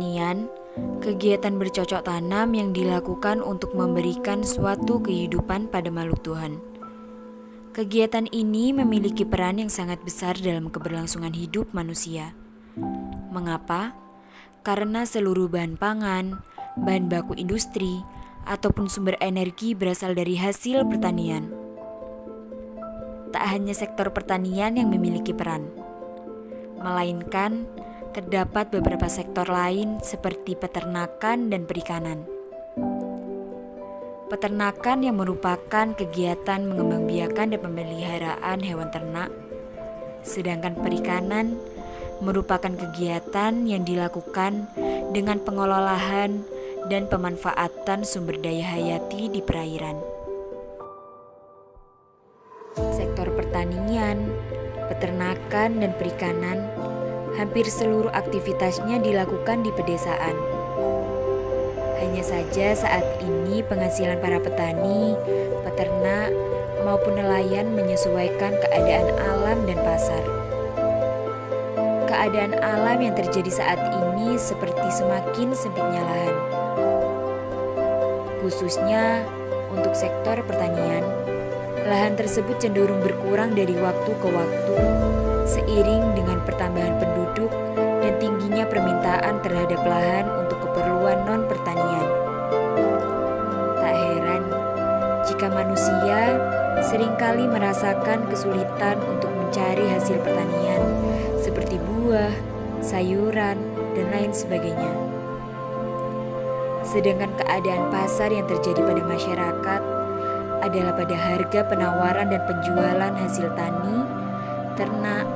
pertanian, kegiatan bercocok tanam yang dilakukan untuk memberikan suatu kehidupan pada makhluk Tuhan. Kegiatan ini memiliki peran yang sangat besar dalam keberlangsungan hidup manusia. Mengapa? Karena seluruh bahan pangan, bahan baku industri, ataupun sumber energi berasal dari hasil pertanian. Tak hanya sektor pertanian yang memiliki peran, melainkan terdapat beberapa sektor lain seperti peternakan dan perikanan. Peternakan yang merupakan kegiatan mengembangbiakan dan pemeliharaan hewan ternak, sedangkan perikanan merupakan kegiatan yang dilakukan dengan pengelolaan dan pemanfaatan sumber daya hayati di perairan. Sektor pertanian, peternakan, dan perikanan hampir seluruh aktivitasnya dilakukan di pedesaan. Hanya saja saat ini penghasilan para petani, peternak, maupun nelayan menyesuaikan keadaan alam dan pasar. Keadaan alam yang terjadi saat ini seperti semakin sempitnya lahan. Khususnya untuk sektor pertanian, lahan tersebut cenderung berkurang dari waktu ke waktu seiring dengan pertambahan penduduk dan tingginya permintaan terhadap lahan untuk keperluan non-pertanian. Tak heran jika manusia seringkali merasakan kesulitan untuk mencari hasil pertanian seperti buah, sayuran, dan lain sebagainya. Sedangkan keadaan pasar yang terjadi pada masyarakat adalah pada harga penawaran dan penjualan hasil tani, ternak,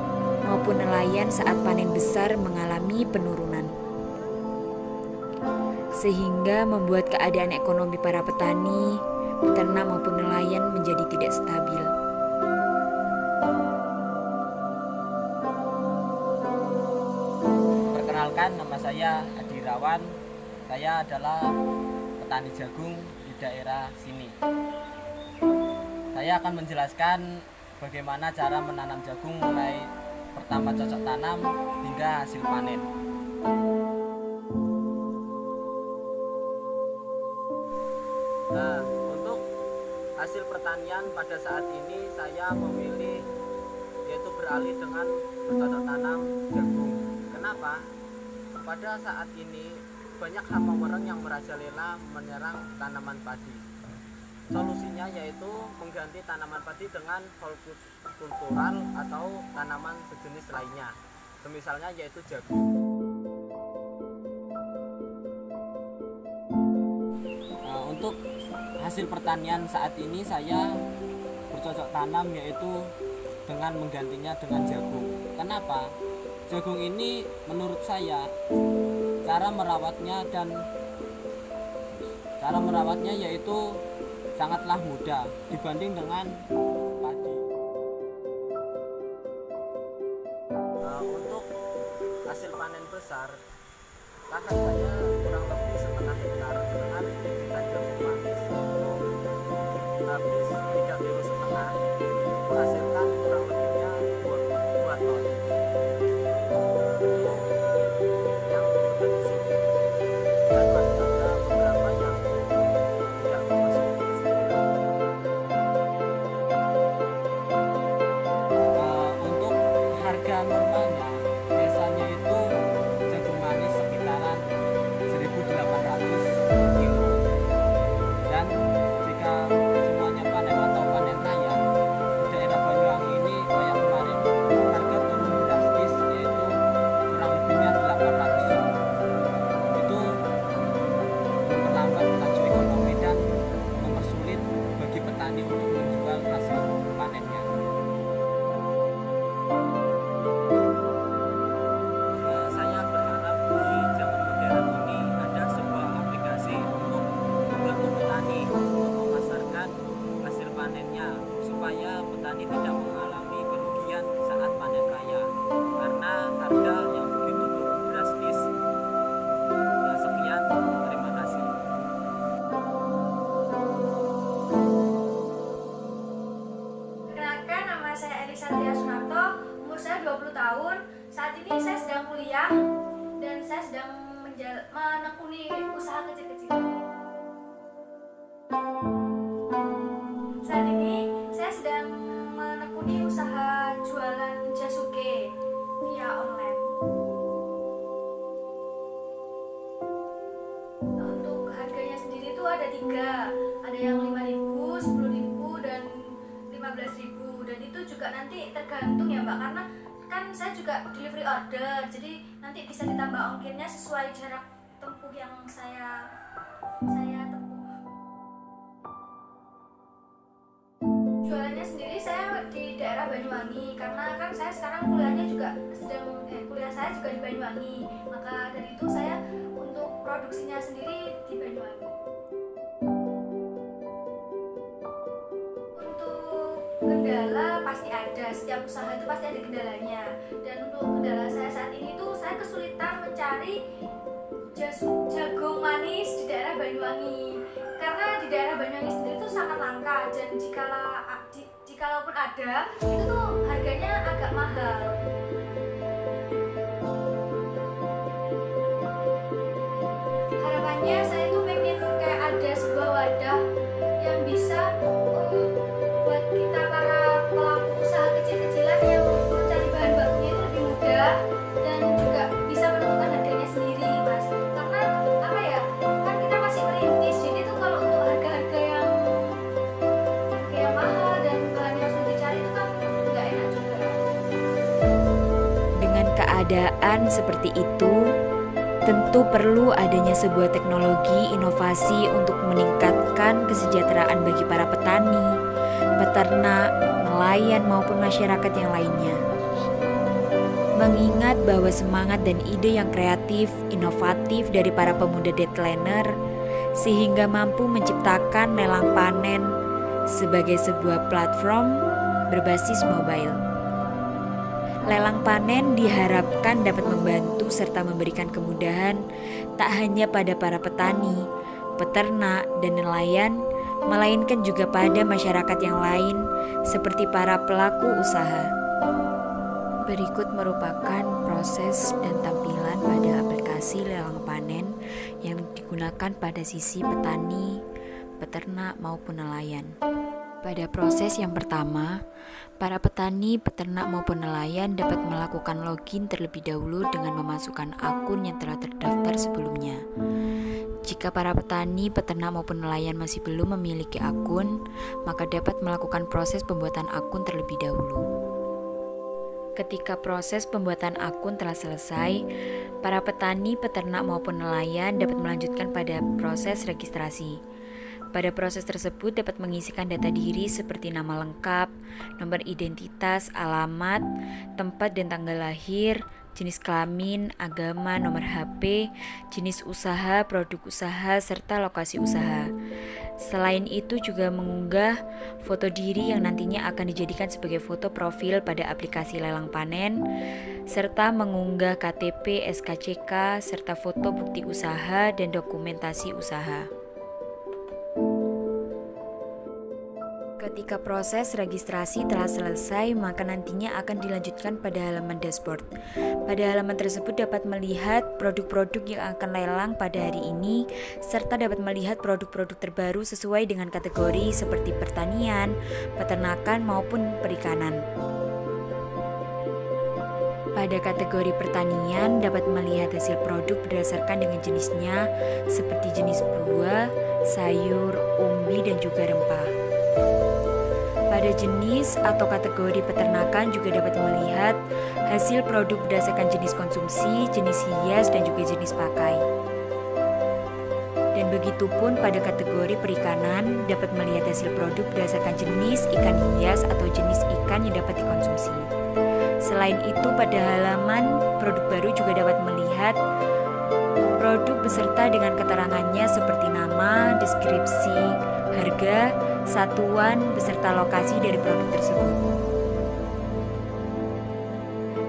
maupun nelayan saat panen besar mengalami penurunan. Sehingga membuat keadaan ekonomi para petani, peternak maupun nelayan menjadi tidak stabil. Perkenalkan, nama saya Adi Rawan. Saya adalah petani jagung di daerah sini. Saya akan menjelaskan bagaimana cara menanam jagung mulai pertama cocok tanam hingga hasil panen. Nah, untuk hasil pertanian pada saat ini saya memilih yaitu beralih dengan bercocok tanam jagung. Kenapa? Pada saat ini banyak hama mereng yang merajalela menyerang tanaman padi. Solusinya yaitu mengganti tanaman padi dengan kultural atau tanaman sejenis lainnya, semisalnya yaitu jagung. Untuk hasil pertanian saat ini saya bercocok tanam yaitu dengan menggantinya dengan jagung. Kenapa? Jagung ini menurut saya cara merawatnya yaitu sangatlah mudah dibanding dengan padi. Untuk hasil panen besar, lahan saya kurang lebih setengah hektar dengan bibitan jagung manis habis 3,5 kilo, menghasilkan kurang lebihnya 2 ton. Itu yang sudah di sini, dan masih ada beberapa yang tidak memasuki sini. Untuk harga normalnya biasanya itu jagung manis sekitaran 1.800 per kilo, dan jika semuanya panen atau panen raya di daerah Banyuwangi ini kayak kemarin harga turun drastis yaitu kurang lebihnya 800. Itu memperlambat laju ekonomi dan mempersulit bagi petani untuk menjual hasil panennya. ada 3, ada yang 5.000, 10.000 dan 15.000, dan itu juga nanti tergantung ya Mbak, karena kan saya juga delivery order, jadi nanti bisa ditambah ongkirnya sesuai jarak tempuh yang saya tempuh. Jualannya sendiri saya di daerah Banyuwangi, karena kan saya sekarang kuliahnya juga kuliah saya juga di Banyuwangi, maka dari itu saya untuk produksinya sendiri di Banyuwangi. Untuk kendala pasti ada, setiap usaha itu pasti ada kendalanya, dan untuk kendala saya saat ini tuh saya kesulitan mencari jagung manis di daerah Banyuwangi, karena di daerah Banyuwangi sendiri tuh sangat langka, dan jikalaupun ada itu tuh harganya agak mahal. Harapannya saya tuh pengen kayak ada sebuah wadah yang bisa buat kita para pelaku usaha kecil-kecilan yang mencari bahan bakunya itu lebih mudah, dan juga bisa menentukan harganya sendiri Mas, karena apa ya, kan kita masih merintis, jadi tuh kalau untuk harga-harga yang mahal dan bahan yang sudah dicari itu kan nggak enak juga. Dengan keadaan seperti itu, tentu perlu adanya sebuah teknologi inovasi untuk meningkatkan kesejahteraan bagi para petani, peternak, nelayan maupun masyarakat yang lainnya. Mengingat bahwa semangat dan ide yang kreatif, inovatif dari para pemuda deadliner sehingga mampu menciptakan lelang panen sebagai sebuah platform berbasis mobile. Lelang panen diharapkan dapat membantu serta memberikan kemudahan tak hanya pada para petani, peternak, dan nelayan, melainkan juga pada masyarakat yang lain seperti para pelaku usaha. Berikut merupakan proses dan tampilan pada aplikasi lelang panen yang digunakan pada sisi petani, peternak, maupun nelayan. Pada proses yang pertama, para petani, peternak maupun nelayan dapat melakukan login terlebih dahulu dengan memasukkan akun yang telah terdaftar sebelumnya. Jika para petani, peternak maupun nelayan masih belum memiliki akun, maka dapat melakukan proses pembuatan akun terlebih dahulu. Ketika proses pembuatan akun telah selesai, para petani, peternak maupun nelayan dapat melanjutkan pada proses registrasi. Pada proses tersebut dapat mengisikan data diri seperti nama lengkap, nomor identitas, alamat, tempat dan tanggal lahir, jenis kelamin, agama, nomor HP, jenis usaha, produk usaha, serta lokasi usaha. Selain itu juga mengunggah foto diri yang nantinya akan dijadikan sebagai foto profil pada aplikasi lelang panen, serta mengunggah KTP, SKCK, serta foto bukti usaha dan dokumentasi usaha. Ketika proses registrasi telah selesai, maka nantinya akan dilanjutkan pada halaman dashboard. Pada halaman tersebut dapat melihat produk-produk yang akan lelang pada hari ini, serta dapat melihat produk-produk terbaru sesuai dengan kategori seperti pertanian, peternakan, maupun perikanan. Pada kategori pertanian dapat melihat hasil produk berdasarkan dengan jenisnya seperti jenis buah, sayur, umbi, dan juga rempah. Pada jenis atau kategori peternakan juga dapat melihat hasil produk berdasarkan jenis konsumsi, jenis hias, dan juga jenis pakai. Dan begitupun pada kategori perikanan dapat melihat hasil produk berdasarkan jenis ikan hias atau jenis ikan yang dapat dikonsumsi. Selain itu, pada halaman produk baru juga dapat melihat produk beserta dengan keterangannya seperti nama, deskripsi, harga, satuan, beserta lokasi dari produk tersebut.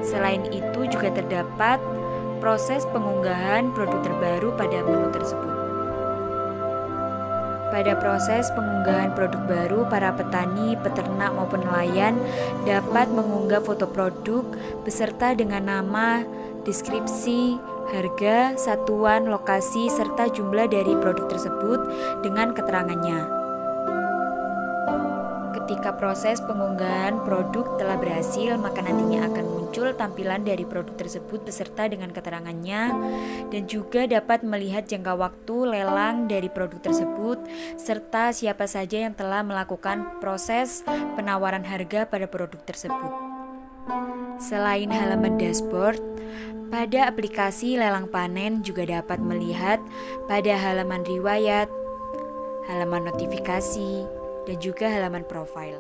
Selain itu juga terdapat proses pengunggahan produk terbaru pada menu tersebut. Pada proses pengunggahan produk baru, para petani, peternak maupun nelayan dapat mengunggah foto produk beserta dengan nama, deskripsi, harga, satuan, lokasi, serta jumlah dari produk tersebut dengan keterangannya. Ketika proses pengunggahan produk telah berhasil, maka nantinya akan muncul tampilan dari produk tersebut beserta dengan keterangannya, dan juga dapat melihat jangka waktu lelang dari produk tersebut serta siapa saja yang telah melakukan proses penawaran harga pada produk tersebut. Selain halaman dashboard, pada aplikasi lelang panen juga dapat melihat pada halaman riwayat, halaman notifikasi, dan juga halaman profil.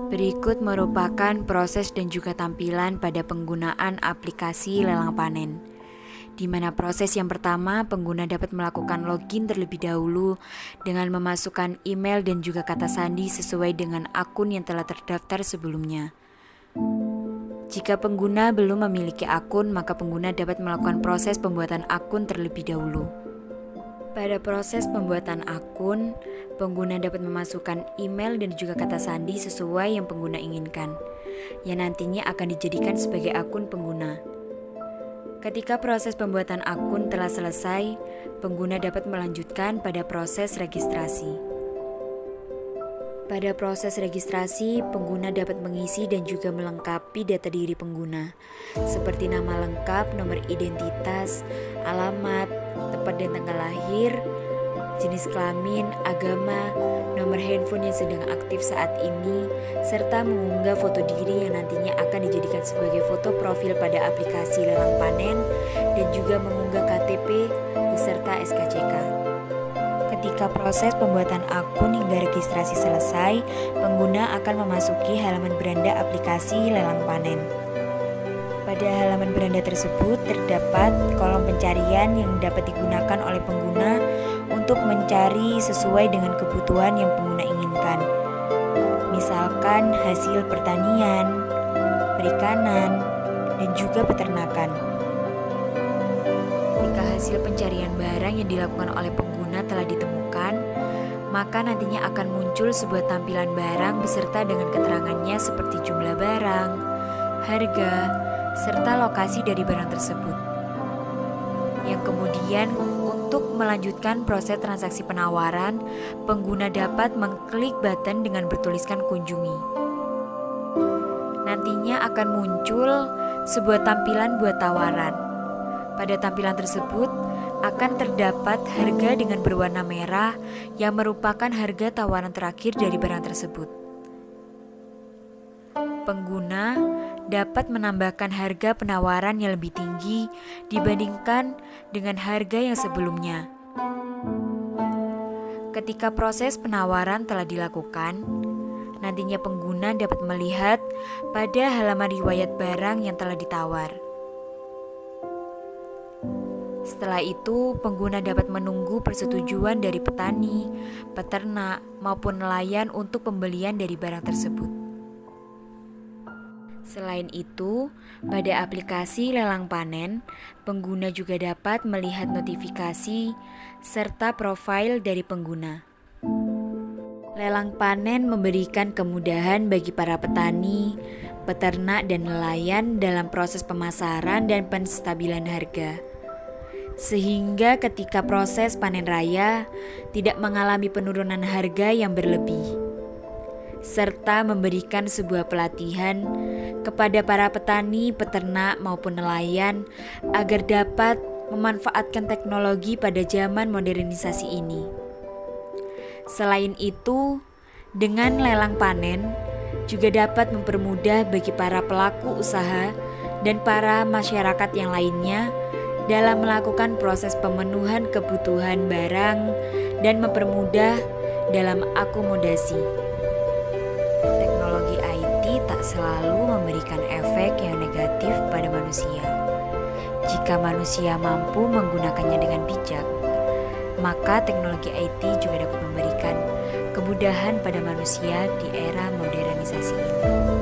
Berikut merupakan proses dan juga tampilan pada penggunaan aplikasi lelang panen, di mana proses yang pertama pengguna dapat melakukan login terlebih dahulu dengan memasukkan email dan juga kata sandi sesuai dengan akun yang telah terdaftar sebelumnya. Jika pengguna belum memiliki akun, maka pengguna dapat melakukan proses pembuatan akun terlebih dahulu. Pada proses pembuatan akun, pengguna dapat memasukkan email dan juga kata sandi sesuai yang pengguna inginkan, yang nantinya akan dijadikan sebagai akun pengguna. Ketika proses pembuatan akun telah selesai, pengguna dapat melanjutkan pada proses registrasi. Pada proses registrasi, pengguna dapat mengisi dan juga melengkapi data diri pengguna, seperti nama lengkap, nomor identitas, alamat, tempat dan tanggal lahir, jenis kelamin, agama, nomor handphone yang sedang aktif saat ini, serta mengunggah foto diri yang nantinya akan dijadikan sebagai foto profil pada aplikasi lelang panen, dan juga mengunggah KTP beserta SKCK. Ketika proses pembuatan akun hingga registrasi selesai, pengguna akan memasuki halaman beranda aplikasi lelang panen. Pada halaman beranda tersebut terdapat kolom pencarian yang dapat digunakan oleh pengguna untuk mencari sesuai dengan kebutuhan yang pengguna inginkan. Misalkan hasil pertanian, perikanan, dan juga peternakan. Jika hasil pencarian barang yang dilakukan oleh pengguna telah ditemukan, maka nantinya akan muncul sebuah tampilan barang beserta dengan keterangannya seperti jumlah barang, harga, serta lokasi dari barang tersebut. Yang kemudian untuk melanjutkan proses transaksi penawaran, pengguna dapat mengklik button dengan bertuliskan kunjungi. Nantinya akan muncul sebuah tampilan buat tawaran. Pada tampilan tersebut akan terdapat harga dengan berwarna merah yang merupakan harga tawaran terakhir dari barang tersebut. Pengguna dapat menambahkan harga penawaran yang lebih tinggi dibandingkan dengan harga yang sebelumnya. Ketika proses penawaran telah dilakukan, nantinya pengguna dapat melihat pada halaman riwayat barang yang telah ditawar. Setelah itu, pengguna dapat menunggu persetujuan dari petani, peternak, maupun nelayan untuk pembelian dari barang tersebut. Selain itu, pada aplikasi lelang panen, pengguna juga dapat melihat notifikasi serta profil dari pengguna. Lelang panen memberikan kemudahan bagi para petani, peternak, dan nelayan dalam proses pemasaran dan penstabilan harga. Sehingga ketika proses panen raya tidak mengalami penurunan harga yang berlebih, serta memberikan sebuah pelatihan kepada para petani, peternak maupun nelayan agar dapat memanfaatkan teknologi pada zaman modernisasi ini. Selain itu, dengan lelang panen juga dapat mempermudah bagi para pelaku usaha dan para masyarakat yang lainnya dalam melakukan proses pemenuhan kebutuhan barang dan mempermudah dalam akomodasi. Teknologi IT tak selalu memberikan efek yang negatif pada manusia. Jika manusia mampu menggunakannya dengan bijak, maka teknologi IT juga dapat memberikan kemudahan pada manusia di era modernisasi ini.